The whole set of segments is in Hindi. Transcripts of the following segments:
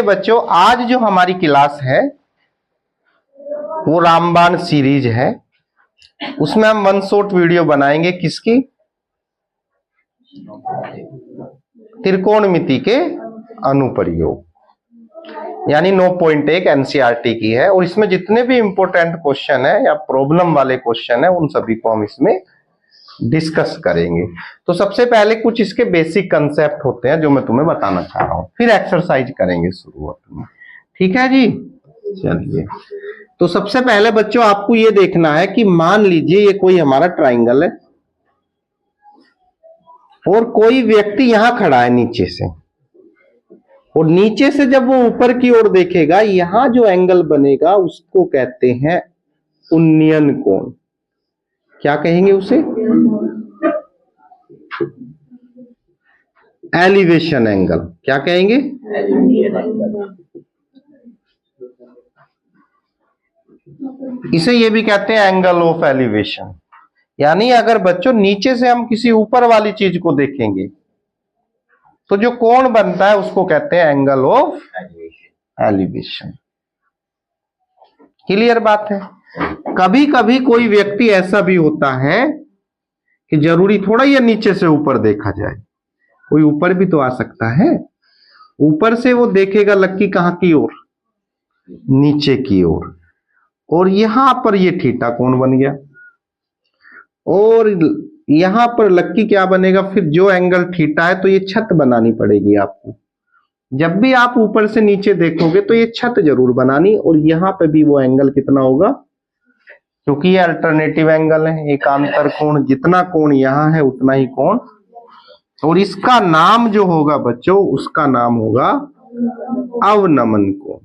देखिए बच्चों, आज जो हमारी क्लास है वो रामबाण सीरीज है। उसमें हम वन शॉट वीडियो बनाएंगे किसकी? त्रिकोणमिति के अनुप्रयोग, यानी 9.1 एनसीईआरटी की है। और इसमें जितने भी इंपॉर्टेंट क्वेश्चन है या प्रॉब्लम वाले क्वेश्चन है उन सभी को हम इसमें डिस्कस करेंगे। तो सबसे पहले कुछ इसके बेसिक कंसेप्ट होते हैं जो मैं तुम्हें बताना चाह रहा हूं, फिर एक्सरसाइज करेंगे शुरुआत में। ठीक है जी, चलिए। तो सबसे पहले बच्चों आपको ये देखना है कि मान लीजिए ये कोई हमारा ट्राइंगल है और कोई व्यक्ति यहां खड़ा है नीचे से, और नीचे से जब वो ऊपर की ओर देखेगा यहां जो एंगल बनेगा उसको कहते हैं उन्नयन कोण। क्या कहेंगे उसे? Elevation angle. क्या कहेंगे? इसे ये भी कहते हैं एंगल ऑफ एलिवेशन। यानी अगर बच्चों नीचे से हम किसी ऊपर वाली चीज को देखेंगे तो जो कोण बनता है उसको कहते हैं एंगल ऑफ एलिवेशन। क्लियर बात है? कभी कभी कोई व्यक्ति ऐसा भी होता है कि जरूरी थोड़ा ही नीचे से ऊपर देखा जाए, कोई ऊपर भी तो आ सकता है। ऊपर से वो देखेगा लक्की कहां की ओर? नीचे की ओर। और यहां पर ये थीटा कोण बन गया, और यहां पर लक्की क्या बनेगा? फिर जो एंगल थीटा है तो ये छत बनानी पड़ेगी आपको। जब भी आप ऊपर से नीचे देखोगे तो ये छत जरूर बनानी, और यहां पे भी वो एंगल कितना होगा? क्योंकि ये अल्टरनेटिव एंगल है, एकांतर कोण। जितना कोण यहां है उतना ही कोण, और इसका नाम जो होगा बच्चों उसका नाम होगा अवनमन कोण।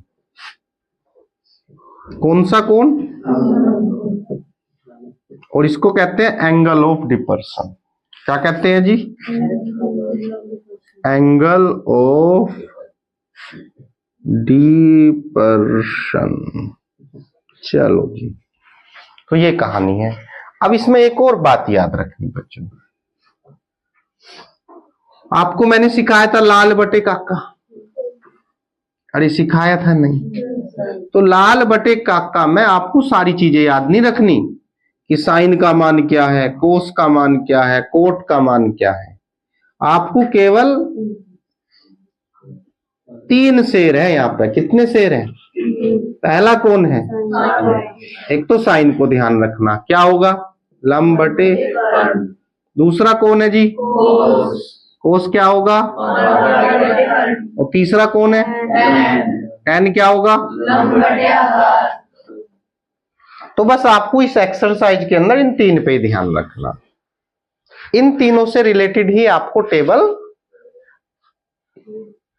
कौन सा कोण? और इसको कहते हैं एंगल ऑफ डिपर्सन। क्या कहते हैं जी? Angle of डिपर्सन। चलो जी, तो ये कहानी है। अब इसमें एक और बात याद रखनी बच्चों, आपको मैंने सिखाया था लाल बटे काका। अरे सिखाया था नहीं? तो लाल बटे काका में आपको सारी चीजें याद नहीं रखनी कि साइन का मान क्या है, कोस का मान क्या है, कोट का मान क्या है। आपको केवल 3 शेर है यहाँ पे। कितने शेर हैं? पहला कौन है? एक तो साइन को ध्यान रखना, क्या होगा? लंब बटे। दूसरा कौन है जी? कोस क्या होगा? और तीसरा कौन है? tan क्या होगा? तो बस आपको इस एक्सरसाइज के अंदर इन 3 पे ध्यान रखना। इन तीनों से रिलेटेड ही आपको टेबल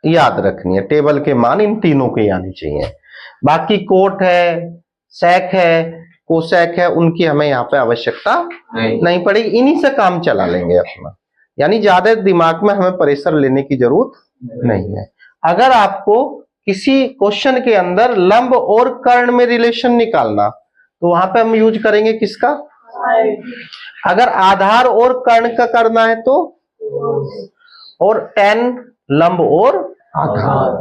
याद रखनी है। टेबल के मान इन तीनों के आने चाहिए। बाकी कोट है, सेक है, कोसेक है, उनकी हमें यहाँ पे आवश्यकता नहीं पड़ेगी। इन्हीं से काम चला लेंगे अपना, यानी ज्यादा दिमाग में हमें प्रेशर लेने की जरूरत नहीं है। अगर आपको किसी क्वेश्चन के अंदर लंब और कर्ण में रिलेशन निकालना तो वहां पे हम यूज करेंगे किसका? अगर आधार और कर्ण का करना है तो, और tan लंब और आधार।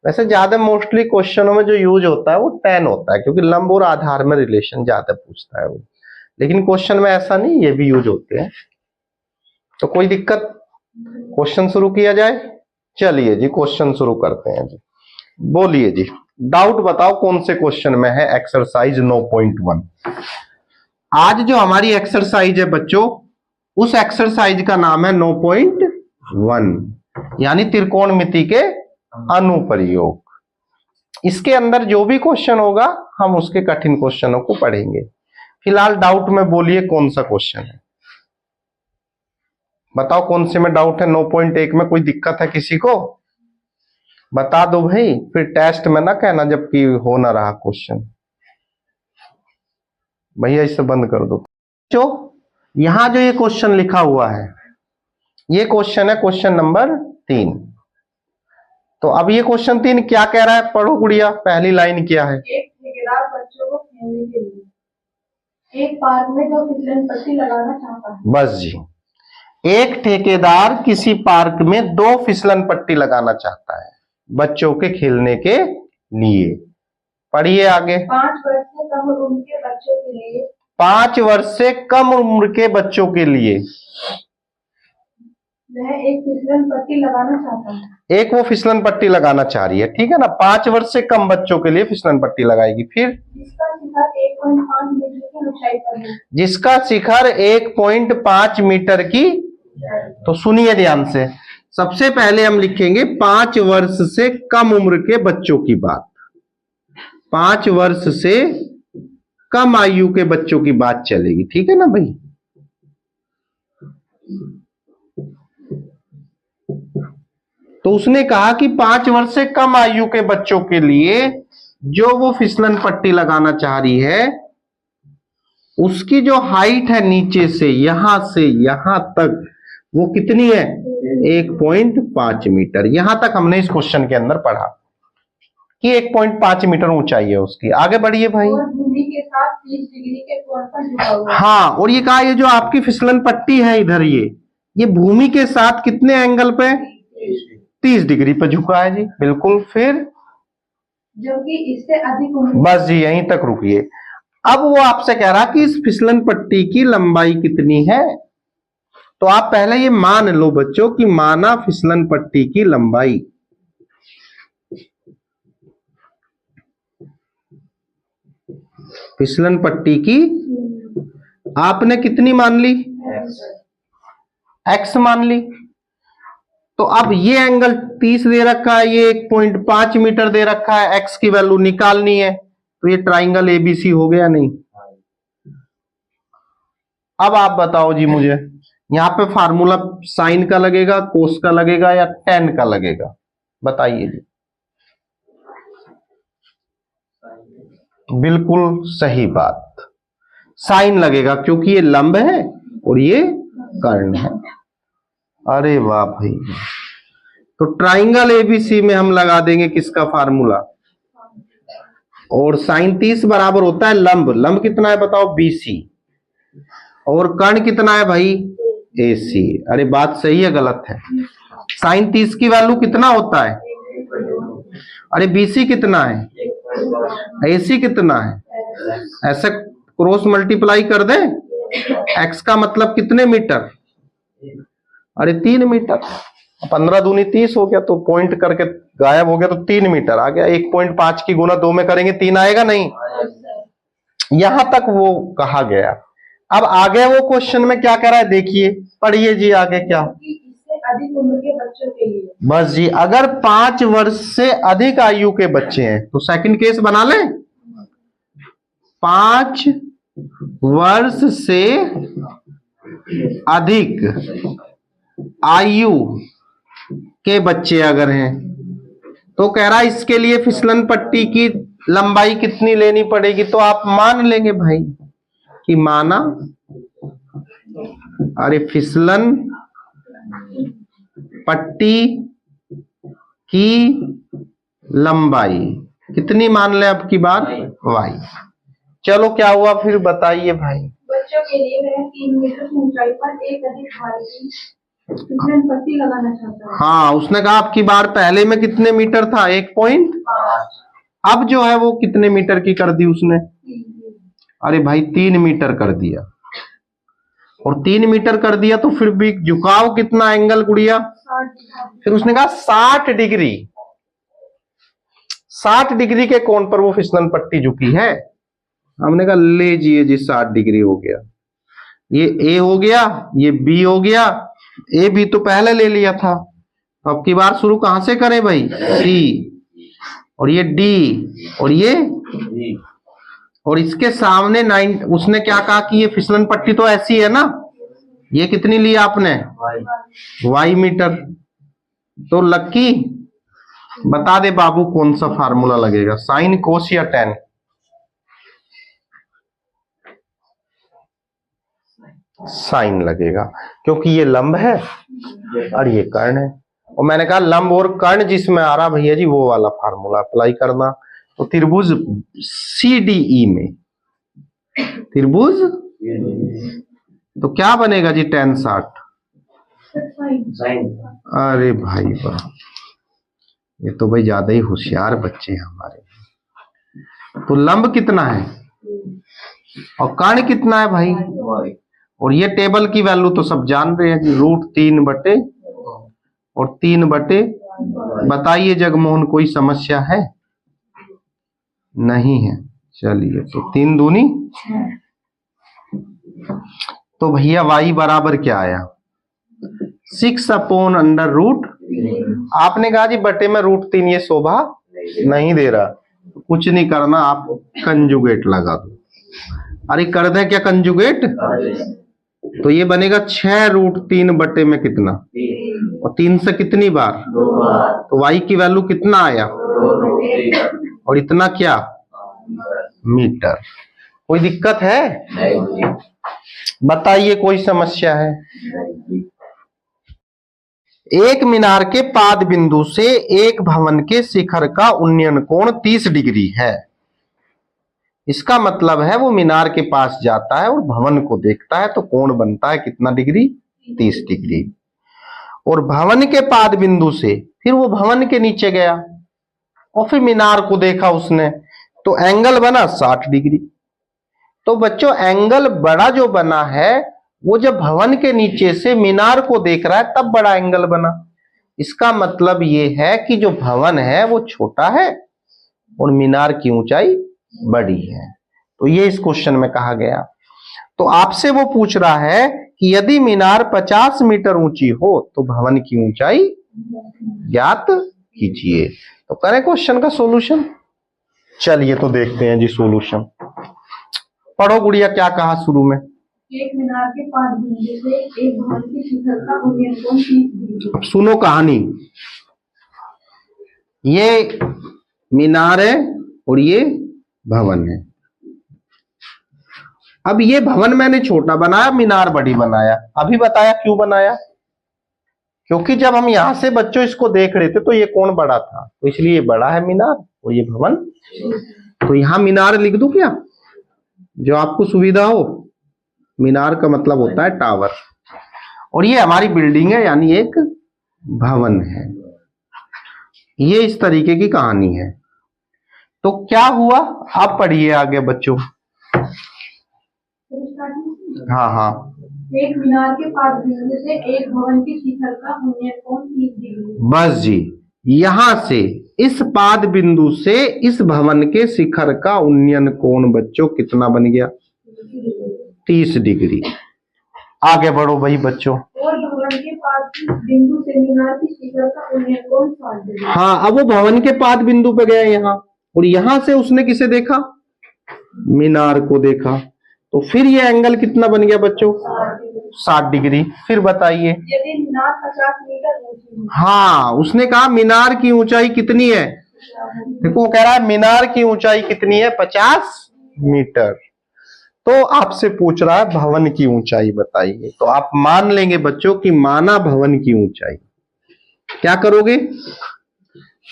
वैसे ज्यादा मोस्टली क्वेश्चनों में जो यूज होता है वो tan होता है, क्योंकि लंब और आधार में रिलेशन ज्यादा पूछता है वो। लेकिन क्वेश्चन में ऐसा नहीं, ये भी यूज होते हैं। तो कोई दिक्कत? क्वेश्चन शुरू किया जाए? चलिए जी, क्वेश्चन शुरू करते हैं जी। बोलिए जी, डाउट बताओ कौन से क्वेश्चन में है एक्सरसाइज 9.1। आज जो हमारी एक्सरसाइज है बच्चों, उस एक्सरसाइज का नाम है 9.1, यानी त्रिकोणमिति के अनुप्रयोग। इसके अंदर जो भी क्वेश्चन होगा हम उसके कठिन क्वेश्चनों को पढ़ेंगे। फिलहाल डाउट में बोलिए कौन सा क्वेश्चन है? बताओ कौन से में डाउट है? 9.1 में कोई दिक्कत है किसी को? बता दो भाई, फिर टेस्ट में ना कहना जबकि हो ना रहा क्वेश्चन। भैया इसे बंद कर दो। जो यहां जो ये क्वेश्चन लिखा हुआ है, ये क्वेश्चन है क्वेश्चन नंबर 3। तो अब ये क्वेश्चन 3 क्या कह रहा है? पढ़ो गुड़िया, पहली लाइन क्या है? एक ठेकेदार बच्चों को खेलने के लिए एक पार्क में 2 फिसलन पट्टी लगाना चाहता है। बस जी, एक ठेकेदार किसी पार्क में 2 फिसलन पट्टी लगाना चाहता है। बच्चों के खेलने के लिए। पढ़िए आगे। 5 वर्ष से कम उम्र के बच्चों के लिए 5 वर्ष से कम उम्र के बच्चों के लिए वह एक फिसलन पट्टी लगाना चाहता है। एक वो फिसलन पट्टी लगाना चाह रही है, ठीक है ना। 5 वर्ष से कम बच्चों के लिए फिसलन पट्टी लगाएगी। फिर जिसका शिखर 1.5 मीटर की जिसका शिखर 1.5 मीटर की। तो सुनिए ध्यान से, सबसे पहले हम लिखेंगे 5 वर्ष से कम उम्र के बच्चों की बात। 5 वर्ष से कम आयु के बच्चों की बात चलेगी, ठीक है ना भाई। तो उसने कहा कि 5 वर्ष से कम आयु के बच्चों के लिए जो वो फिसलन पट्टी लगाना चाह रही है, उसकी जो हाइट है नीचे से यहां तक वो कितनी है? 1.5 मीटर। यहां तक हमने इस क्वेश्चन के अंदर पढ़ा कि 1.5 मीटर ऊंचाई है उसकी। आगे बढ़िए भाई। और भूमि के साथ 30 डिग्री के कोण पर झुका हुआ है। हाँ, और ये कहा ये जो आपकी फिसलन पट्टी है इधर, ये भूमि के साथ कितने एंगल पे? 30 डिग्री पे झुका है जी, बिल्कुल। फिर जबकि इससे अधिक उम्र। बस जी यहीं तक रुकिए। अब वो आपसे कह रहा कि इस फिसलन पट्टी की लंबाई कितनी है। तो आप पहले ये मान लो बच्चों कि माना फिसलन पट्टी की लंबाई फिसलन पट्टी की आपने कितनी मान ली? x मान ली। तो अब ये एंगल 30 दे रखा है, ये 1.5 मीटर दे रखा है, x की वैल्यू निकालनी है। तो ये ट्राइंगल एबीसी हो गया नहीं? अब आप बताओ जी मुझे, यहां पे फार्मूला साइन का लगेगा, कोस का लगेगा या टेन का लगेगा? बताइए जी। बिल्कुल सही बात, साइन लगेगा, क्योंकि ये लंब है और ये कर्ण है। अरे वाह भाई। तो ट्राइंगल एबीसी में हम लगा देंगे किसका फार्मूला? और साइन 30 बराबर होता है लंब। लंब कितना है बताओ? बीसी। और कर्ण कितना है भाई? एसी। अरे बात सही है गलत है? साइन 30 की वैल्यू कितना होता है? अरे बीसी कितना है? एसी कितना है? ऐसे क्रॉस मल्टीप्लाई कर दे। एक्स का मतलब कितने मीटर? अरे 3 मीटर। 15 दूनी 30 हो गया, तो पॉइंट करके गायब हो गया, तो 3 मीटर आ गया। 1.5 की गुना 2 में करेंगे 3 आएगा नहीं? यहां तक वो कहा गया। अब आगे वो क्वेश्चन में क्या कह रहा है देखिए, पढ़िए जी आगे क्या। इससे अधिक उम्र के बच्चों के लिए बस जी, अगर 5 वर्ष से अधिक आयु के बच्चे हैं तो सेकंड केस बना लें। 5 वर्ष से अधिक आयु के बच्चे अगर हैं तो कह रहा है इसके लिए फिसलन पट्टी की लंबाई कितनी लेनी पड़ेगी। तो आप मान लेंगे भाई कि माना, अरे फिसलन पट्टी की लंबाई कितनी मान ले अब की बार? y। चलो क्या हुआ फिर बताइए भाई। बच्चों के लिए वह 3 मीटर की ऊंचाई पर एक अधिक भारी फिसलन पट्टी लगाना चाहता है। हाँ, उसने कहा आपकी बार पहले में कितने मीटर था? 1.5। अब जो है वो कितने मीटर की कर दी उसने? अरे भाई 3 मीटर कर दिया। और 3 मीटर कर दिया तो फिर भी झुकाव कितना एंगल गुड़िया? फिर उसने कहा 60 डिग्री। 60 डिग्री के कोण पर वो फिसलन पट्टी झुकी है। हमने कहा ले जी 60 डिग्री हो गया। ये ए हो गया, ये बी हो गया। ए बी तो पहले ले लिया था, अब की बार शुरू कहां से करें भाई? सी। और ये डी और ये, और इसके सामने 9। उसने क्या कहा कि ये फिसलन पट्टी तो ऐसी है ना, ये कितनी ली आपने? y metre. तो लक्की बता दे बाबू कौन सा फार्मूला लगेगा, साइन, कोस या टेन? साइन लगेगा, क्योंकि ये लंब है और ये कर्ण है। और मैंने कहा लंब और कर्ण जिसमें आ रहा भैया जी वो वाला फार्मूला अप्लाई करना। तो त्रिभुज CDE में, त्रिभुज तो क्या बनेगा जी? tan 60। अरे भाई वाह, ये तो भाई ज्यादा ही होशियार बच्चे हैं हमारे। तो लंब कितना है और कर्ण कितना है भाई, और ये टेबल की वैल्यू तो सब जान रहे हैं जी, √3 बटे और 3 बटे। बताइए जगमोहन कोई समस्या है? नहीं है। चलिए तो 3 दूनी, तो भैया y बराबर क्या आया 6/√। आपने कहा जी बटे में √3 ये शोभा नहीं दे रहा, तो कुछ नहीं करना, आप कंजुगेट लगा दो। अरे कर दें क्या कंजुगेट, तो ये बनेगा 6√3 बटे में कितना, और 3 से कितनी बार, तो y की वैल्यू कितना आया, और इतना क्या मीटर। कोई दिक्कत है? बताइए कोई समस्या है? एक मीनार के पाद बिंदु से एक भवन के शिखर का उन्नयन कोण 30 डिग्री है। इसका मतलब है वो मीनार के पास जाता है और भवन को देखता है, तो कोण बनता है कितना डिग्री, 30 डिग्री। और भवन के पाद बिंदु से फिर वो भवन के नीचे गया और फिर मीनार को देखा उसने, तो एंगल बना 60 डिग्री। तो बच्चों एंगल बड़ा जो बना है वो जब भवन के नीचे से मीनार को देख रहा है तब बड़ा एंगल बना। इसका मतलब ये है कि जो भवन है वो छोटा है और मीनार की ऊंचाई बड़ी है। तो ये इस क्वेश्चन में कहा गया। तो आपसे वो पूछ रहा है कि यदि मीनार 50 मीटर ऊंची हो तो भवन की ऊंचाई ज्ञात कीजिए। तो करें क्वेश्चन का सॉल्यूशन। चलिए तो देखते हैं जी सॉल्यूशन। पढ़ो गुड़िया क्या कहा शुरू में। एक मीनार के पाद बिंदु से एक भवन के शिखर का उन्नयन कोण 30 डिग्री। अब सुनो कहानी। ये मीनार है और ये भवन है। अब ये भवन मैंने छोटा बनाया, मीनार बड़ी बनाया। अभी बताया क्यों बनाया, क्योंकि जब हम यहां से बच्चों इसको देख रहे थे तो ये कोण बड़ा था, तो इसलिए ये बड़ा है मीनार और ये भवन। तो यहां मीनार लिख दूं क्या, जो आपको सुविधा हो। मीनार का मतलब होता है टावर, और ये हमारी बिल्डिंग है यानी एक भवन है। ये इस तरीके की कहानी है। तो क्या हुआ, आप पढ़िए आगे बच्चों। हाँ हाँ। एक मीनार के पाद बिंदु से एक भवन के शिखर का उन्नयन कोण 30 डिग्री। बस जी, यहां से इस पाद बिंदु से इस भवन के शिखर का उन्नयन कोण बच्चों कितना बन गया, 30 डिग्री। आगे बढ़ो भाई बच्चों। और भवन के पाद बिंदु से मीनार के शिखर का उन्नयन कोण 60 डिग्री। हाँ, अब वो भवन के पाद बिंदु पे गया यहाँ, और यहां से उसने किसे देखा, मीनार को देखा। तो फिर ये एंगल कितना बन गया बच्चों, 60 डिग्री। फिर बताइए। यदि मीनार 50 मीटर ऊंची। हाँ, उसने कहा मीनार की ऊंचाई कितनी है। देखो कह रहा है मीनार की ऊंचाई कितनी है, 50 मीटर। तो आपसे पूछ रहा है भवन की ऊंचाई बताइए। तो आप मान लेंगे बच्चों कि माना भवन की ऊंचाई। क्या करोगे,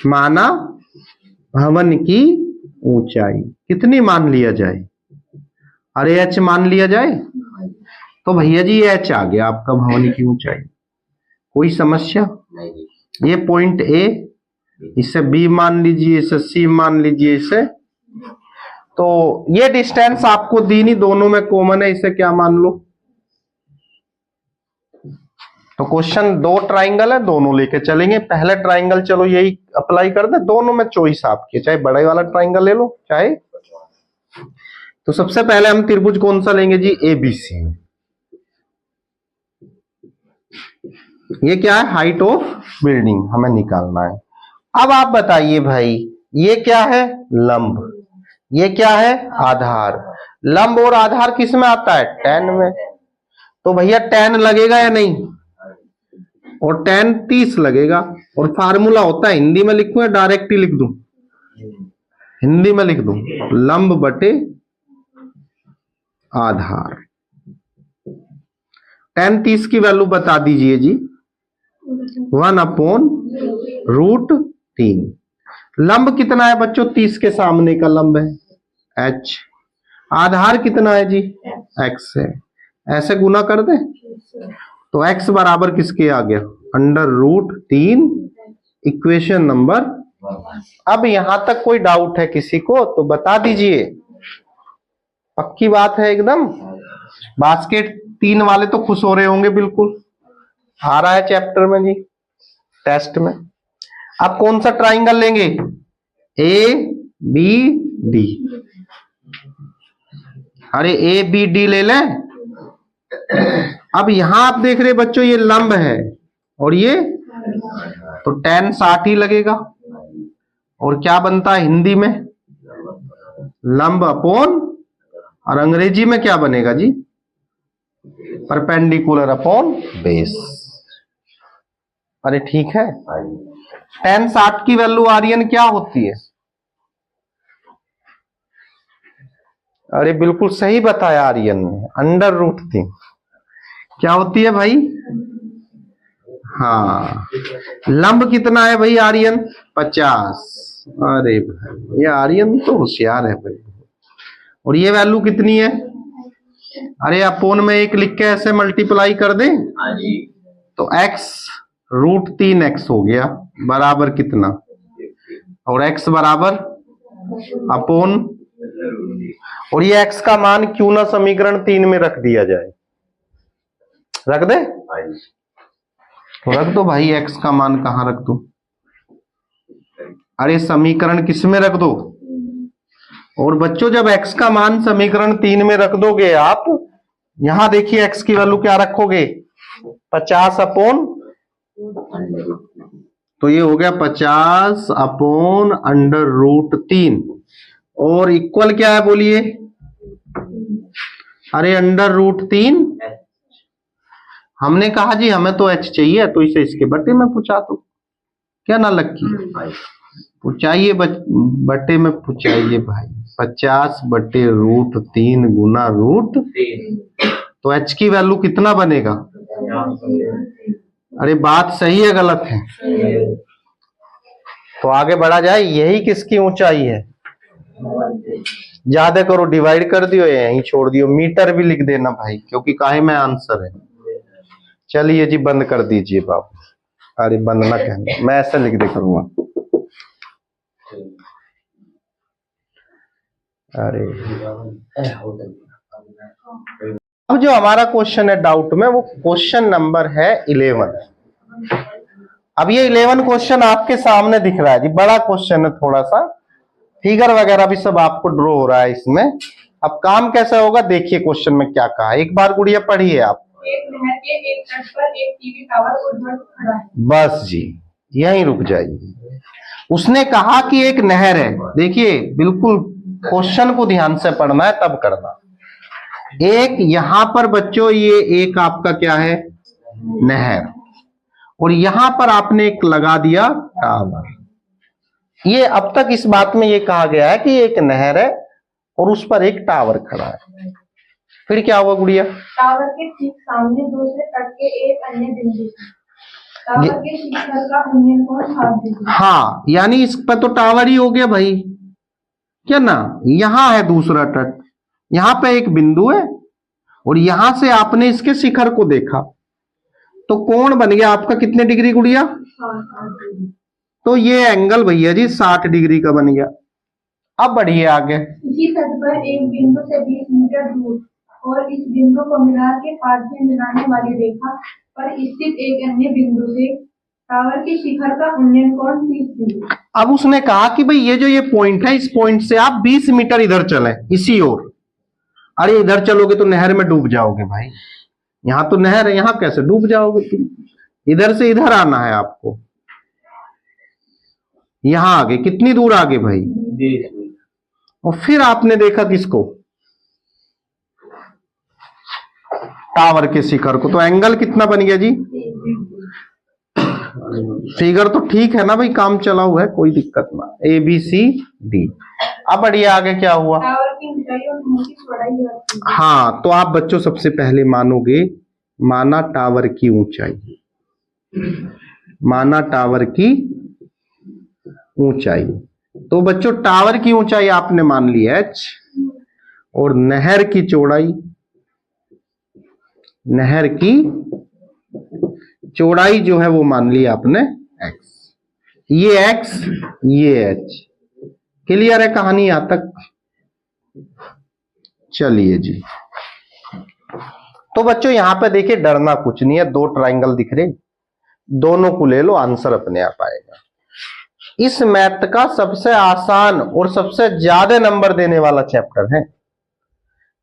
माना भवन की ऊंचाई कितनी मान लिया जाए, अरे h मान लिया जाए। तो भैया जी ये h आ गया आपका भवन की ऊंचाई। कोई समस्या? ये पॉइंट A, इसे B मान लीजिए, इसे C मान लीजिए, इसे। तो ये डिस्टेंस आपको दी नहीं, दोनों में कॉमन है, इसे क्या मान लो। तो क्वेश्चन 2 ट्राइंगल है, दोनों लेके चलेंगे। पहले ट्राइंगल चलो यही अप्लाई कर दे, दोनों में चॉइस आपकी, चाहे बड़े वाला ट्राइंगल ले लो चाहे। तो सबसे पहले हम त्रिभुज कौन सा लेंगे जी, ABC। ये क्या है, हाइट ऑफ बिल्डिंग हमें निकालना है। अब आप बताइए भाई, ये क्या है, लंब, ये क्या है, आधार। लंब और आधार किस में आता है, tan में। तो भैया tan लगेगा या नहीं, और tan 30 लगेगा। और फार्मूला होता है, हिंदी में लिखूं या डायरेक्ट ही लिख दूं, हिंदी में लिख दूं, लंब बटे आधार। tan 30 की वैल्यू बता दीजिए जी, 1/√3। लंब कितना है बच्चों, 30 के सामने का लंब है h। आधार कितना है जी, x है। ऐसे गुना कर दे तो x बराबर किसके आ गया, √3। इक्वेशन नंबर अब यहां तक कोई डाउट है किसी को तो बता दीजिए। पक्की बात है एकदम। बास्केट 3 वाले तो खुश हो रहे होंगे, बिल्कुल आ रहा है चैप्टर में जी, टेस्ट में। आप कौन सा ट्राइंगल लेंगे? A B D. अरे ए बी डी ले लें। अब यहां आप देख रहे बच्चों, ये लंब है और ये तो tan 60 ही लगेगा। और क्या बनता है हिंदी में? लंब अपॉन, और अंग्रेजी में क्या बनेगा जी? Perpendicular upon base. अरे ठीक है। tan 60 की वैल्यू आर्यन क्या होती है? अरे बिल्कुल सही बताया आर्यन ने, √3। क्या होती है भाई? हाँ, लंब कितना है भाई आर्यन? 50। अरे भाई ये आर्यन तो होशियार है भाई। और ये वैल्यू कितनी है? अरे अपोन में 1 लिख के ऐसे मल्टीप्लाई कर दें तो x √3x हो गया, बराबर कितना? और x बराबर अपोन, और ये x का मान क्यों ना समीकरण 3 में रख दिया जाए? रख दे तो रख दो भाई। x का मान कहां रख दो? अरे समीकरण किस में रख दो? और बच्चों जब x का मान समीकरण 3 में रख दोगे आप, यहां देखिए x की वैल्यू क्या रखोगे? 50 अपॉन, तो ये हो गया 50 अपॉन √3। और इक्वल क्या है बोलिए? अरे √3। हमने कहा जी हमें तो h चाहिए, तो इसे इसके बटे में पूछा दो। क्या ना लक्की? पूछाइए बटे में पूछाइए भाई। 50 बटे √3 गुना √3, तो h की वैल्यू कितना बनेगा? अरे बात सही है गलत है? तो आगे बढ़ा जाए। यही किसकी ऊंचाई है? ज्यादा करो, डिवाइड कर दियो, यहीं छोड़ दियो। मीटर भी लिख देना भाई, क्योंकि काहे में आंसर है। चलिए जी बंद कर दीजिए बाबू। अरे बंद ना कहना, मैं ऐसे लिख दे करूंगा। अरे अब जो हमारा क्वेश्चन है डाउट में, वो क्वेश्चन नंबर है 11। अब ये 11 क्वेश्चन आपके सामने दिख रहा है जी, बड़ा क्वेश्चन है थोड़ा सा, फिगर वगैरह भी सब आपको ड्रॉ हो रहा है इसमें। अब काम कैसा होगा देखिए, क्वेश्चन में क्या कहा है, एक बार गुड़िया पढ़िए आप। एक नहर के एक तट पर एक टीवी टावर उद्भव खड़ा है। बस जी यहीं रुक जाइए। उसने कहा कि एक नहर है, देखिए बिल्कुल क्वेश्चन को ध्यान से पढ़ना है तब करना। एक यहां पर बच्चों, ये एक आपका क्या है? नहर। और यहां पर आपने एक लगा दिया टावर। ये अब तक इस बात में ये कहा गया है कि एक नहर है और उस पर एक टावर खड़ा है। फिर क्या हुआ गुड़िया? टावर के ठीक सामने दूसरे तट के एक अन्य बिंदु से टावर के शिखर का उन्नयन कोण 60 डिग्री। हाँ, यानी इस पर तो टावर ही हो गया भाई, क्या ना? यहां है दूसरा तट, यहां पे एक बिंदु है और यहां से आपने इसके शिखर को देखा, तो कोण बन गया आपका कितने डिग्री गुड़िया? 60 डिग्री। तो ये एंगल भैया जी 60 डिग्री का बन गया। अब बढ़िए आगे। इसी तट पर एक बिंदु से 20 मीटर दूर और इस बिंदु को मीनार के पास से मिलाने वाली रेखा पर स्थित एक अन्य बिंदु से टावर के शिखर का उन्नयन कोण 30 डिग्री। अब उसने कहा कि भाई ये जो ये पॉइंट है, इस पॉइंट से आप 20 मीटर इधर चलें, इसी ओर। अरे इधर चलोगे तो नहर में डूब जाओगे भाई, यहां तो नहर है, यहां कैसे डूब जाओगे तुम? इधर से इधर आना है आपको। यहां आगे कितनी दूर आगे भाई? 20। और फिर आपने देखा किसको? टावर के शिखर को। तो एंगल कितना बन गया जी? फिगर तो ठीक है ना भाई, काम चला हुआ है, कोई दिक्कत ना। ABCD। अब बढ़िए आगे क्या हुआ? टावर की ऊंचाई और मुंह की चौड़ाई। हाँ, तो आप बच्चों सबसे पहले मानोगे, माना टावर की ऊंचाई, माना टावर की ऊंचाई। तो बच्चों टावर की ऊंचाई आपने मान ली h, और नहर की चौड़ाई, नहर की चौड़ाई जो है वो मान ली आपने x। ये x, ये h। क्लियर है कहानी यहां तक? चलिए जी, तो बच्चों यहां पे देखिए डरना कुछ नहीं है, दो ट्राइंगल दिख रहे, दोनों को ले लो, आंसर अपने आप आएगा। इस मैथ का सबसे आसान और सबसे ज्यादा नंबर देने वाला चैप्टर है।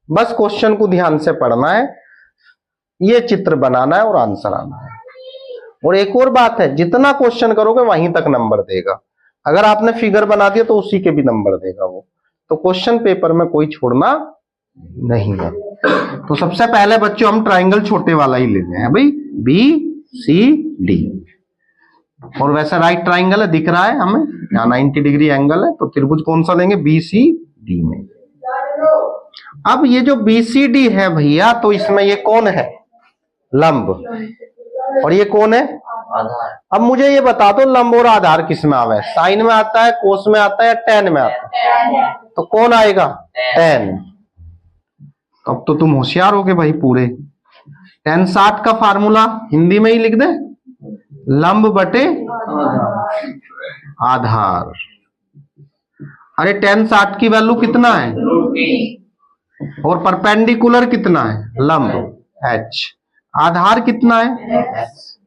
बस क्वेश्चन को ध्यान से पढ़ना है, ये चित्र बनाना है और आंसर आना है। और एक और बात है, जितना क्वेश्चन करोगे वहीं तक नंबर देगा। अगर आपने फिगर बना दिया तो उसी के भी नंबर देगा वो। तो क्वेश्चन पेपर में कोई छोड़ना नहीं है। तो सबसे पहले बच्चों हम ट्राइंगल छोटे वाला ही लेते हैं भाई, बी सी डी। और वैसा राइट ट्राइंगल है, दिख रहा है हमें यहाँ 90 डिग्री एंगल है, तो त्रिभुज कौन सा लेंगे? बी सी डी में। अब ये जो बी सी डी है भैया, तो इसमें ये कौन है? लंब। और ये कौन है? आधार। अब मुझे ये बता दो लंब और आधार किस में आवे? साइन में आता है, कोस में आता है, या टेन में आता है? तो कौन आएगा? टेन। अब तो तुम होशियार हो गए भाई पूरे। टेन 60 का फार्मूला हिंदी में ही लिख दे, लंब बटे आधार। अरे टेन 60 की वैल्यू कितना है? और परपेंडिकुलर कितना है? लंब h। आधार कितना है?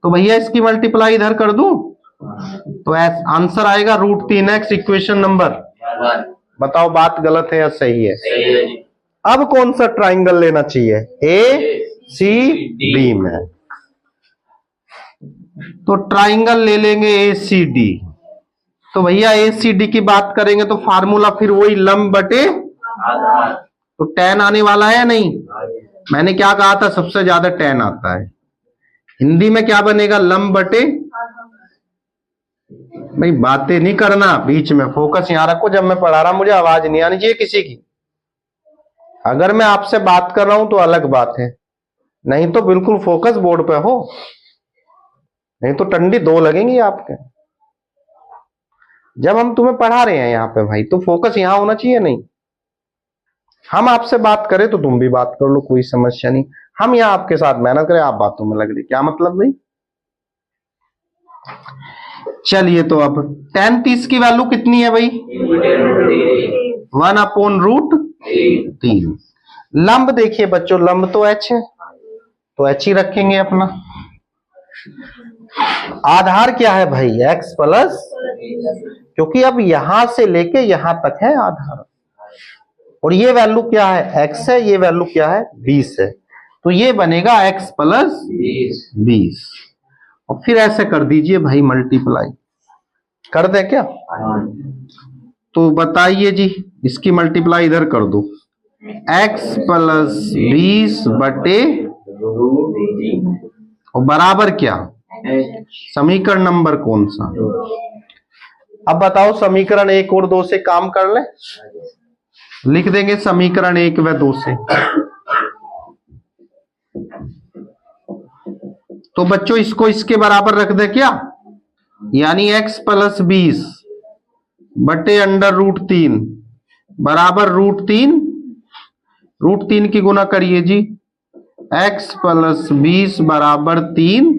तो भैया इसकी मल्टीप्लाई इधर कर दूं तो आंसर आएगा √3x। Equation number 1। बताओ बात गलत है या सही है? अब कौन सा ट्राइंगल लेना चाहिए? ए सी डी में। तो ट्राइंगल ले लेंगे ए सी डी। तो भैया ए सी डी की बात करेंगे तो फार्मूला फिर वही लंब बटे आधार। तो टेन आने वाला है या नहीं? मैंने क्या कहा था? सबसे ज्यादा टेन आता है। हिंदी में क्या बनेगा? लंब बटे। भाई बातें नहीं करना बीच में, फोकस यहां रखो। जब मैं पढ़ा रहा मुझे आवाज नहीं आनी चाहिए किसी की। अगर मैं आपसे बात कर रहा हूं तो अलग बात है, नहीं तो बिल्कुल फोकस बोर्ड पे हो, नहीं तो टंडी दो लगेंगी आपके। जब हम तुम्हें पढ़ा रहे हैं यहाँ पे भाई, तो फोकस यहां होना चाहिए। नहीं, हम आपसे बात करें तो तुम भी बात कर लो, कोई समस्या नहीं। हम यहाँ आपके साथ मेहनत करें, आप बातों में लग रही, क्या मतलब भाई? चलिए तो अब tan 30 की वैल्यू कितनी है भाई? 1/√3। लंब देखिए बच्चों, लंब तो h है, तो h ही रखेंगे अपना। आधार क्या है भाई? x प्लस, क्योंकि अब यहां से लेके यहां तक है आधार। और ये वैल्यू क्या है? x है, ये वैल्यू क्या है? 20 है। तो ये बनेगा x प्लस 20। और फिर ऐसे कर दीजिए भाई, मल्टीप्लाई कर दे क्या? तो बताइए जी, इसकी मल्टीप्लाई इधर कर दो, x प्लस 20 बटे, और बराबर क्या? समीकरण नंबर कौन सा? अब बताओ, समीकरण 1 और 2 से काम कर ले। लिख देंगे समीकरण 1 व 2 से। तो बच्चों इसको इसके बराबर रख दे क्या? यानी x प्लस 20 बटे √3 बराबर √3 की गुना करिए जी। x प्लस 20 बराबर 3।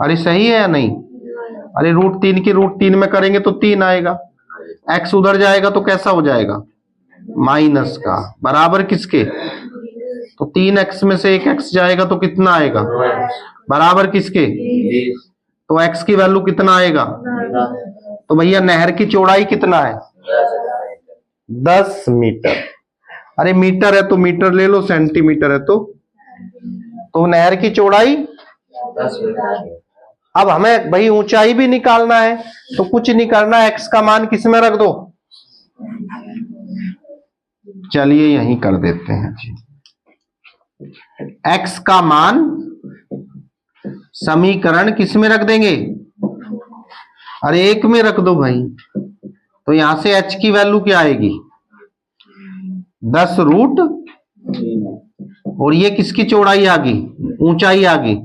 अरे सही है या नहीं? अरे √3 की √3 में करेंगे तो 3 आएगा, x उधर जाएगा तो कैसा हो जाएगा? माइनस का। बराबर किसके? तो 3x में से 1x जाएगा तो कितना आएगा? बराबर किसके? तो x की वैल्यू कितना आएगा? तो भैया नहर की चौड़ाई कितना है? 10 मीटर। अरे मीटर है तो मीटर ले लो, सेंटीमीटर है तो नहर की चौड़ाई 10 मीटर। अब हमें भाई ऊंचाई भी निकालना है, तो कुछ नहीं करना, x का मान किस में रख दो? चलिए यहीं कर देते हैं जी। x का मान समीकरण किस में रख देंगे? अरे 1 में रख दो भाई। तो यहां से h की वैल्यू क्या आएगी? 10√, और ये किसकी चौड़ाई आ गई? ऊंचाई आ गई,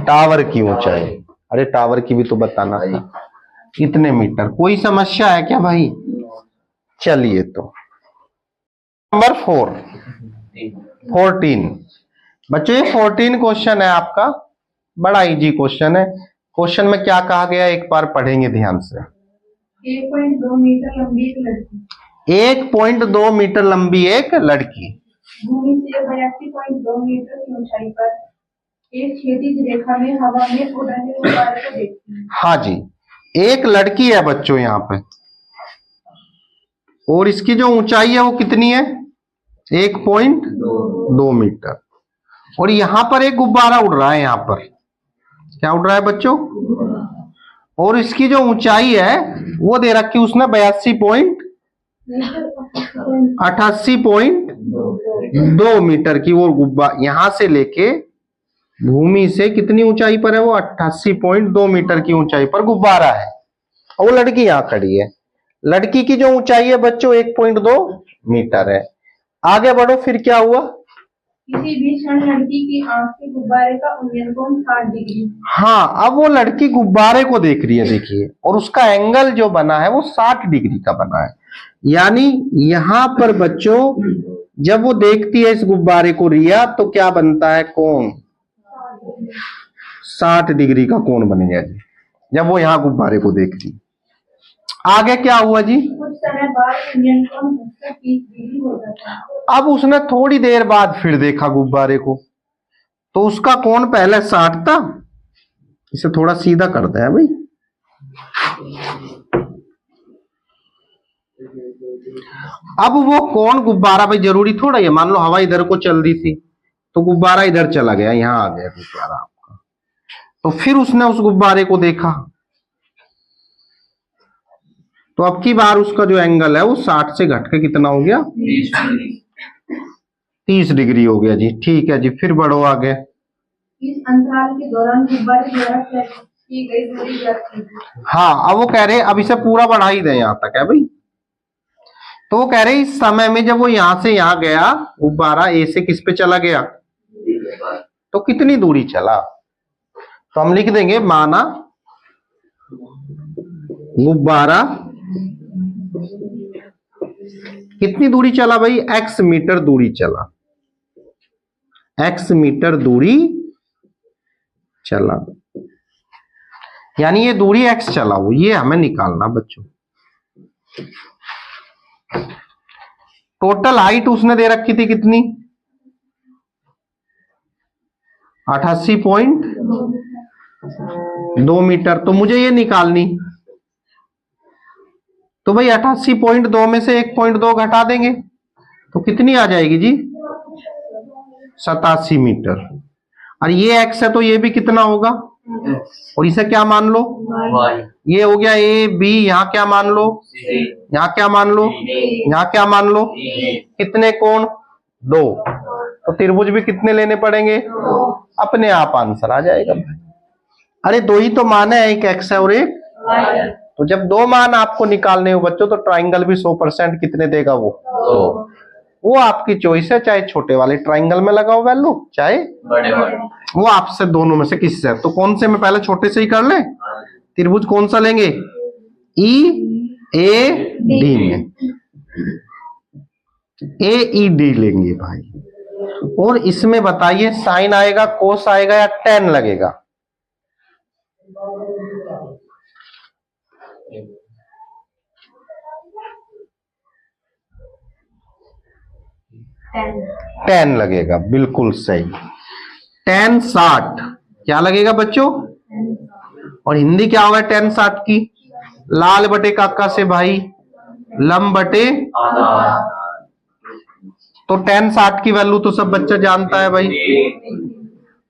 टावर की ऊंचाई। अरे टावर की भी तो बताना था, कितने मीटर। कोई समस्या है क्या भाई? चलिए तो नंबर 14 बच्चों, ये 14 क्वेश्चन है आपका, बड़ा इजी क्वेश्चन है। क्वेश्चन में क्या कहा गया एक बार पढ़ेंगे ध्यान से। 1.2 मीटर लंबी एक लड़की 1.2 मीटर लंबी एक लड़की भूमि से 82.2 मीटर की ऊंचाई पर एक क्षैतिज रेखा में हवा में उड़ रहे गुब्बारे को देखती है। हाँ जी, एक लड़की है बच्चों यहाँ पे, और इसकी जो ऊंचाई है वो कितनी है? 1.2 मीटर। और यहां पर एक गुब्बारा उड़ रहा है, यहां पर क्या उड़ रहा है बच्चों? और इसकी जो ऊंचाई है वो दे रखी उसने 88.2 मीटर की। वो गुब्बारा यहां से लेके भूमि से कितनी ऊंचाई पर है? वो 88.2 मीटर की ऊंचाई पर गुब्बारा है, और वो लड़की यहां खड़ी है। लड़की की जो ऊंचाई है बच्चों 1.2 मीटर है। आगे बढ़ो, फिर क्या हुआ? किसी भी क्षण लड़की की आंख से गुब्बारे का उन्नयन कोण 60 डिग्री। हाँ, अब वो लड़की गुब्बारे को देख रही है, देखिए, और उसका एंगल जो बना है वो 60 डिग्री का बना है। यानी यहां पर बच्चों जब वो देखती है इस गुब्बारे को रिया, तो क्या बनता है? कोण 60 डिग्री का कोण बनेगा जी, जब वो यहाँ गुब्बारे को देखती। आगे क्या हुआ जी? कुछ समय बाद उन्नयन कोण 30 डिग्री हो जाता है। अब उसने थोड़ी देर बाद फिर देखा गुब्बारे को, तो उसका कोण पहले 60 था। इसे थोड़ा सीधा करते हैं भाई। अब वो कोण गुब्बारा, भाई जरूरी थोड़ा है, मान लो हवा इधर को चल रही थी तो गुब्बारा इधर चला गया, यहां आ गया गुब्बारा आपका, तो फिर उसने उस गुब्बारे को देखा, तो अब की बार उसका जो एंगल है वो 60 से घट के कितना हो गया? 30 डिग्री हो गया जी। ठीक है जी, फिर बढ़ो आगे। इस अंतराल के दौरान गुब्बारे द्वारा की गई दूरी ज्ञात कीजिए। हाँ, अब वो कह रहे अब इसे पूरा बढ़ा ही दें यहां तक है भाई। तो वो कह रहे इस समय में जब वो यहां से यहां गया, गुब्बारा ए से किस पे चला गया, तो कितनी दूरी चला? तो हम लिख देंगे माना गुब्बारा कितनी दूरी चला भाई? x मीटर दूरी चला, x मीटर दूरी चला, यानी ये दूरी x चला, वो ये हमें निकालना बच्चों। टोटल हाइट उसने दे रखी थी कितनी? 88.2 मीटर। तो मुझे ये निकालनी, तो भाई 88.2 में से 1.2 घटा देंगे तो कितनी आ जाएगी जी? 87 मीटर। और ये x है तो ये भी कितना होगा? और इसे क्या मान लो? ये हो गया a b, यहाँ क्या मान लो? यहाँ क्या मान लो? यहाँ क्या मान लो? कितने कोण? 2। तो त्रिभुज भी कितने लेने पड़ेंगे? अपने आप आंसर आ जाएगा। अरे 2 ही तो मान है, एक x है और एक, तो जब 2 मान आपको निकालने हो बच्चों, तो ट्राइंगल भी 100% कितने देगा वो? 2। वो आपकी चॉइस है, चाहे छोटे वाले ट्राइंगल में लगाओ वैल्यू, चाहे बड़े वाले, वो आपसे दोनों में से किसी से। तो कौन से में पहले छोटे से ही कर ले? त्रिभुज कौन सा लेंगे? EAD में AED लेंगे भाई। और इसमें बताइए साइन आएगा, कोस आएगा या टेन लगेगा? टेन लगेगा, बिल्कुल सही। टेन 60 क्या लगेगा बच्चों? और हिंदी क्या होगा टेन 60 की? लाल बटे काका से भाई लंब बटे, तो टेन 60 की वैल्यू तो सब बच्चा जानता है भाई।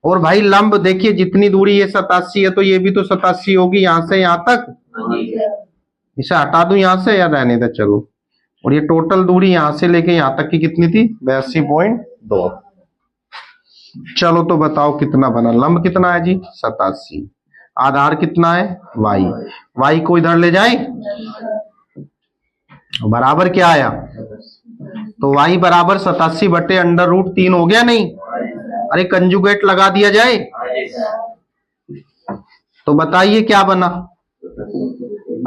और भाई लंब देखिए, जितनी दूरी ये 87 है तो ये भी तो 87 होगी यहां से यहां तक। इसे हटा दूं यहां से या रहने दे? चलो। और ये टोटल दूरी यहां से लेके यहां तक की कितनी थी? 82.2। चलो तो बताओ कितना बना? लंब कितना है जी? 87। आधार कितना है? y। y को इधर ले जाए, बराबर क्या आया? तो y बराबर 87 बटे √3 हो गया नहीं? अरे कंजुगेट लगा दिया जाए तो बताइए क्या बना?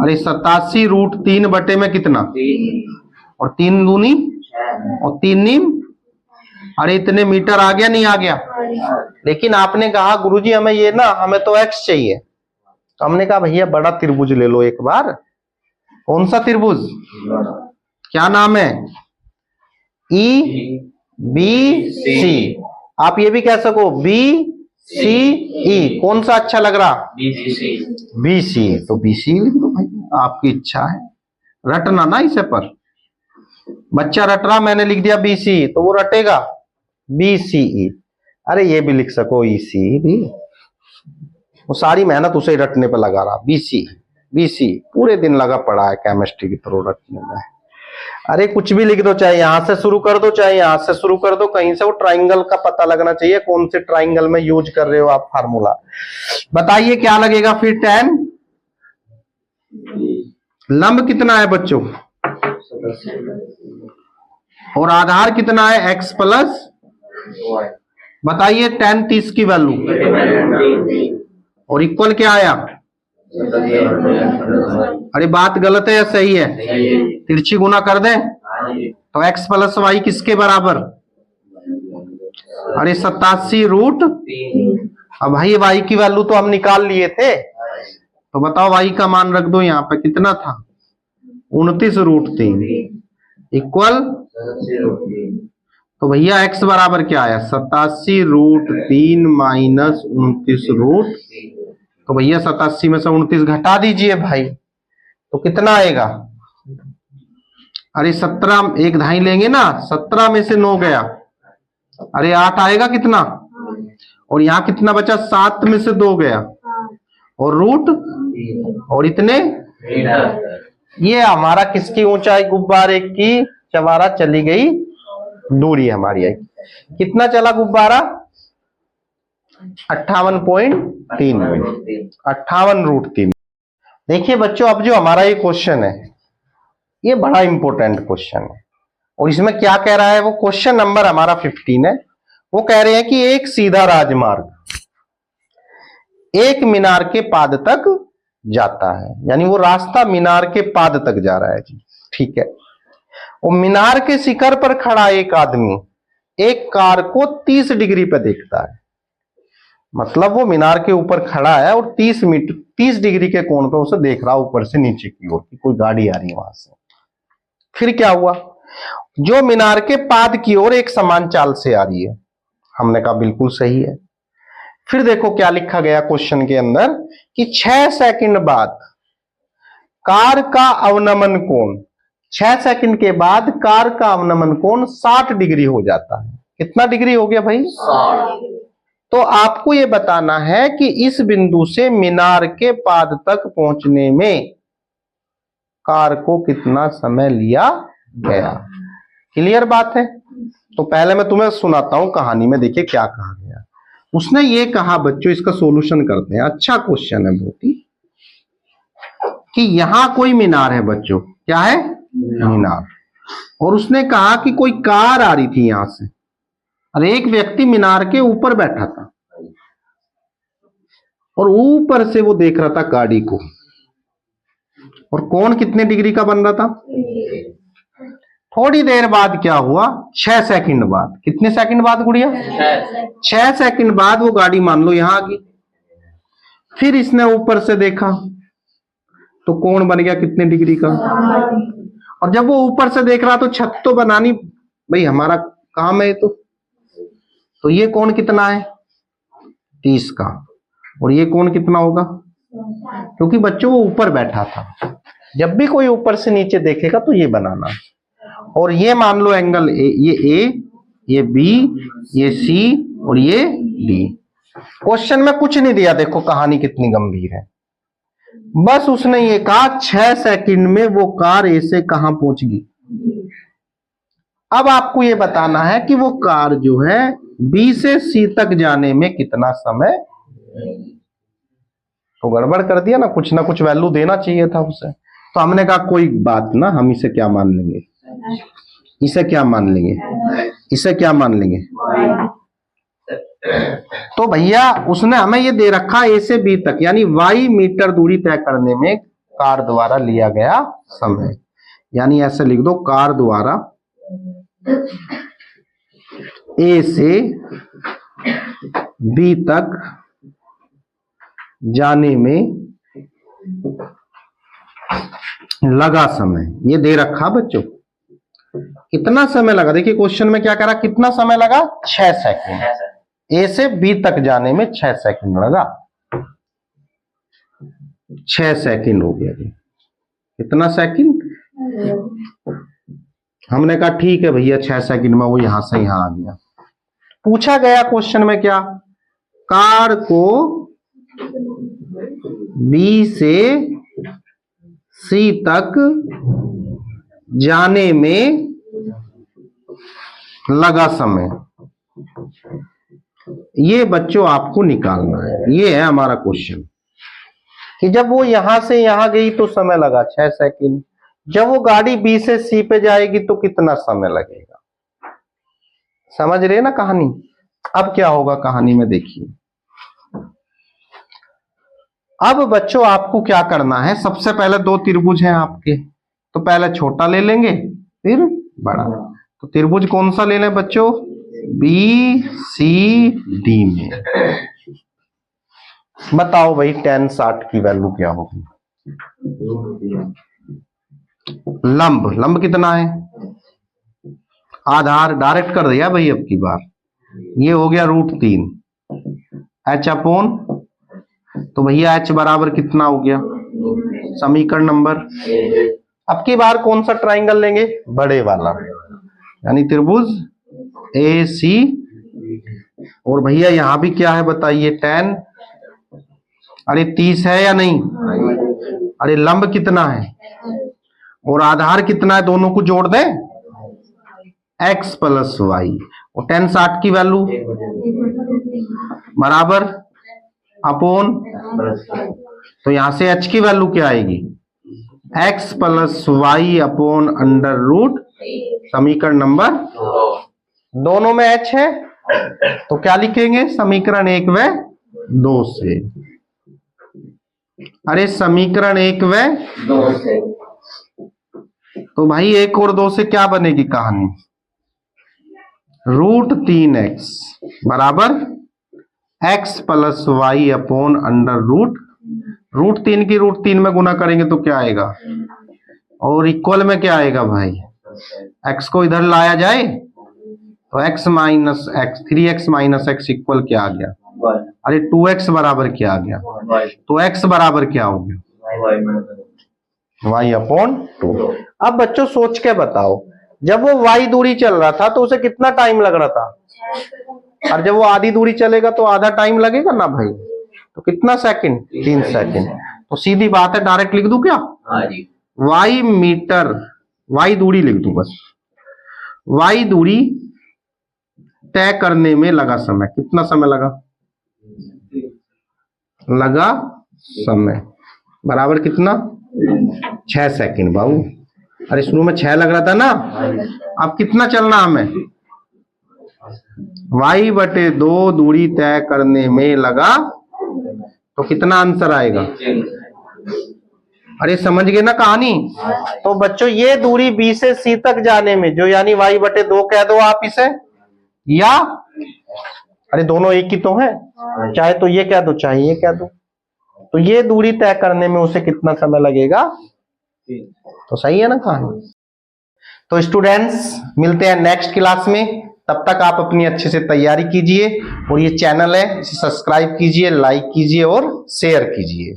अरे 87 √3 बटे में कितना? और 3 दूनी और 3 नीम, अरे इतने मीटर आ गया नहीं आ गया? लेकिन आपने कहा गुरुजी हमें ये ना, हमें तो x चाहिए, तो हमने कहा भैया बड़ा त्रिभुज ले लो एक बार। कौन सा त्रिभुज, क्या नाम है, ई बी सी। आप ये भी कह सको बी सी ई। कौन सा अच्छा लग रहा, बी सी। तो बी सी लिख दो भाई, आपकी इच्छा है। रटना ना इसे, पर बच्चा रट रहा, मैंने लिख दिया बी सी तो वो रटेगा बी सी ई। अरे ये भी लिख सको ई सी भी, वो सारी मेहनत उसे रटने पर लगा रहा। बी सी पूरे दिन लगा पड़ा है केमिस्ट्री की तरह रटने में। अरे कुछ भी लिख दो, चाहे यहां से शुरू कर दो चाहे यहां से शुरू कर दो, कहीं से वो ट्राइंगल का पता लगना चाहिए, कौन से ट्राइंगल में यूज कर रहे हो आप फार्मूला। बताइए क्या लगेगा फिर, tan लंब कितना है बच्चों, और आधार कितना है x प्लस। बताइए tan 30 की वैल्यू, और इक्वल क्या आया। अरे बात गलत है या सही है, तिरछी गुना कर दें तो x प्लस वाई किसके बराबर, अरे 87√। अब भाई y की वैल्यू तो हम निकाल लिए थे, तो बताओ y का मान रख दो यहाँ पे, कितना था 29√3 इक्वल। तो भैया x बराबर क्या आया 87√3 माइनस 29√। तो भैया 87 में से 29 घटा दीजिए भाई, तो कितना आएगा, अरे 17, एक धाई लेंगे ना, 17 में से 9 गया, अरे 8 आएगा कितना, और यहाँ कितना बचा 7 में से 2 गया, और रूट, और इतने। ये हमारा किसकी ऊंचाई, गुब्बारे की चवारा चली गई दूरी हमारी आई, कितना चला गुब्बारा 58.3 मीटर, 58√3। देखिए बच्चों, अब जो हमारा ये क्वेश्चन है ये बड़ा इंपॉर्टेंट क्वेश्चन है, और इसमें क्या कह रहा है, वो क्वेश्चन नंबर हमारा 15 है। वो कह रहे हैं कि एक सीधा राजमार्ग एक मीनार के पाद तक जाता है, यानी वो रास्ता मीनार के पाद तक जा रहा है जी, ठीक है। वो मीनार के शिखर पर खड़ा एक आदमी एक कार को 30 डिग्री पे देखता है, मतलब वो मीनार के ऊपर खड़ा है और 30 डिग्री के कोण पे उसे देख रहा, ऊपर से नीचे की ओर, कोई गाड़ी आ रही है वहां से। फिर क्या हुआ, जो मीनार के पाद की ओर एक समान चाल से आ रही है। हमने कहा बिल्कुल सही है। फिर देखो क्या लिखा गया क्वेश्चन के अंदर कि 6 सेकंड बाद कार का अवनमन कोण, 6 सेकंड के बाद कार का अवनमन कोण 60 डिग्री हो जाता है। कितना डिग्री हो गया भाई, 60। तो आपको यह बताना है कि इस बिंदु से मीनार के पाद तक पहुंचने में कार को कितना समय लिया गया। क्लियर बात है। तो पहले मैं तुम्हें सुनाता हूं कहानी में, देखिए क्या कहा गया। उसने ये कहा बच्चों, इसका सॉल्यूशन करते हैं, अच्छा क्वेश्चन है बहुत ही, कि यहां कोई मीनार है बच्चों, क्या है मीनार, और उसने कहा कि कोई कार आ रही थी यहां से, और एक व्यक्ति मीनार के ऊपर बैठा था और ऊपर से वो देख रहा था गाड़ी को, और कोण कितने डिग्री का बन रहा था। थोड़ी देर बाद क्या हुआ, 6 सेकंड बाद, कितने सेकंड बाद गुड़िया, 6 सेकंड बाद वो गाड़ी मान लो यहां आ गई। फिर इसने ऊपर से देखा तो कोण बन गया कितने डिग्री का, और जब वो ऊपर से देख रहा तो छत तो बनानी भाई हमारा काम है। तो ये कोण कितना है 30 का, और ये कोण कितना होगा, क्योंकि बच्चों वो ऊपर बैठा था। जब भी कोई ऊपर से नीचे देखेगा तो ये बनाना, और ये मान लो एंगल ए, ये बी, ये सी और ये डी। क्वेश्चन में कुछ नहीं दिया, देखो कहानी कितनी गंभीर है। बस उसने ये कहा 6 सेकंड में वो कार ए से कहां पहुंच गई। अब आपको ये बताना है कि वो कार जो है बी से सी तक जाने में कितना समय। तो गड़बड़ कर दिया ना कुछ वैल्यू देना चाहिए था उसे। तो हमने कहा कोई बात ना, हम इसे क्या मान लेंगे, इसे क्या मान लेंगे, इसे क्या मान लेंगे। तो भैया उसने हमें ये दे रखा ए से बी तक, यानी y मीटर दूरी तय करने में कार द्वारा लिया गया समय, यानी ऐसे लिख दो, कार द्वारा ए से बी तक जाने में लगा समय, ये दे रखा बच्चों। कितना समय लगा, देखिए क्वेश्चन में क्या करा, कितना समय लगा, 6 सेकंड। ए से बी तक जाने में 6 सेकंड लगा। 6 सेकंड हो गया। कितना सेकंड, हमने कहा ठीक है भैया 6 सेकंड में वो यहां से यहां आ गया। पूछा गया क्वेश्चन में क्या, कार को बी से सी तक जाने में लगा समय। ये बच्चों आपको निकालना है, ये है हमारा क्वेश्चन कि जब वो यहां से यहां गई तो समय लगा 6 सेकंड, जब वो गाड़ी बी से सी पे जाएगी तो कितना समय लगेगा। समझ रहे ना कहानी। अब क्या होगा कहानी में, देखिए अब बच्चों आपको क्या करना है, सबसे पहले 2 त्रिभुज हैं आपके, तो पहले छोटा ले लेंगे फिर बड़ा। तो त्रिभुज कौन सा ले लें बच्चों, बी सी डी में। बताओ भाई tan 60 की वैल्यू क्या होगी। लंब कितना है, आधार डायरेक्ट कर दिया भाई अब की बार, ये हो गया √3 h अपॉन, तो भैया h बराबर कितना हो गया, समीकरण नंबर। अब की बार कौन सा ट्राइंगल लेंगे, बड़े वाला, यानी त्रिभुज ए सी। और भैया यहां भी क्या है बताइए, tan, अरे 30 है या नहीं, अरे लंब कितना है और आधार कितना है, दोनों को जोड़ दें, x प्लस वाई। और tan 60 की वैल्यू बराबर अपॉन, तो यहां से h की वैल्यू क्या आएगी, x प्लस वाई अपॉन √, समीकरण नंबर। दोनों में h है तो क्या लिखेंगे, समीकरण 1 व 2 से। अरे समीकरण 1 व 2 से, तो भाई 1 और 2 से क्या बनेगी कहानी, √3x बराबर x प्लस वाई अपॉन √, √3 की √3 में गुना करेंगे तो क्या आएगा, और इक्वल में क्या आएगा भाई, x को इधर लाया जाए तो x minus x, 3x minus x equal क्या आ गया, अरे 2x बराबर क्या आ गया, तो x बराबर क्या हो गया, y अपॉन 2। अब बच्चों सोच के बताओ, जब वो y दूरी चल रहा था तो उसे कितना टाइम लग रहा था, और जब वो आधी दूरी चलेगा तो आधा टाइम लगेगा ना भाई, तो कितना सेकंड, 3 सेकंड। तो सीधी बात है, डायरेक्ट लिख दूं क्या, y मीटर, y दूरी लिख दूं बस, y दूरी तय करने में लगा समय, कितना समय लगा समय बराबर कितना, 6 सेकंड बाबू। अरे शुरू में 6 लग रहा था ना, अब कितना चलना हमें, y/2 दूरी तय करने में लगा, तो कितना आंसर आएगा, अरे समझ गए ना कहानी। तो बच्चों ये दूरी बी से सी तक जाने में, जो यानी y/2 कह दो आप इसे, या अरे दोनों एक ही तो है, चाहे तो ये कह दो चाहे ये कह दो, तो ये दूरी तय करने में उसे कितना समय लगेगा, तो सही है ना कहानी। तो स्टूडेंट्स मिलते हैं नेक्स्ट क्लास में, तब तक आप अपनी अच्छे से तैयारी कीजिए, और ये चैनल है इसे सब्सक्राइब कीजिए, लाइक कीजिए और शेयर कीजिए।